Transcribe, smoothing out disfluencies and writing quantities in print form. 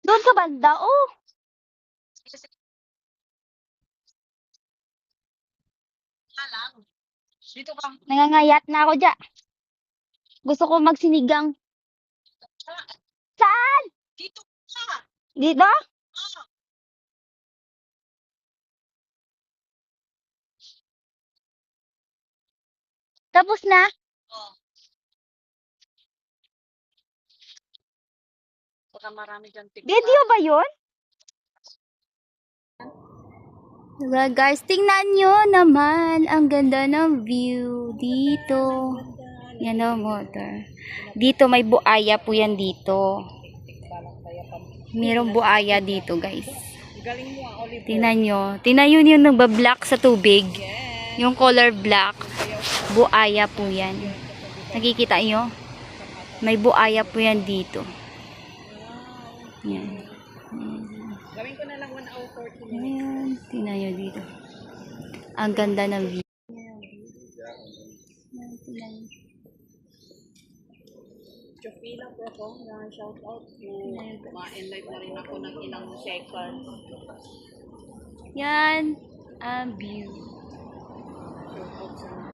Doon sa banda, oh. Nangangayat na ako dyan. Gusto ko magsinigang. Saan? Dito? Tapos na? Video ba yun? Diba guys, tingnan nyo naman. Ang ganda ng view dito. Yan o, motor. Dito may buaya po yan dito. Mayroong buaya dito guys. Tingnan nyo. Tingnan nyo yung nagbablock sa tubig. Yung color black. Buaya po yan. Nakikita nyo? May buaya po yan dito. Yan. Gawin ko na lang 1 hour 40 minutes. Ayan. Tingnan nyo dito. Ang ganda ng view. Joffy lang po ako na shout out po. Ma-enlive na rin ako ng ilang seconds. Yan ang view. Shout out sa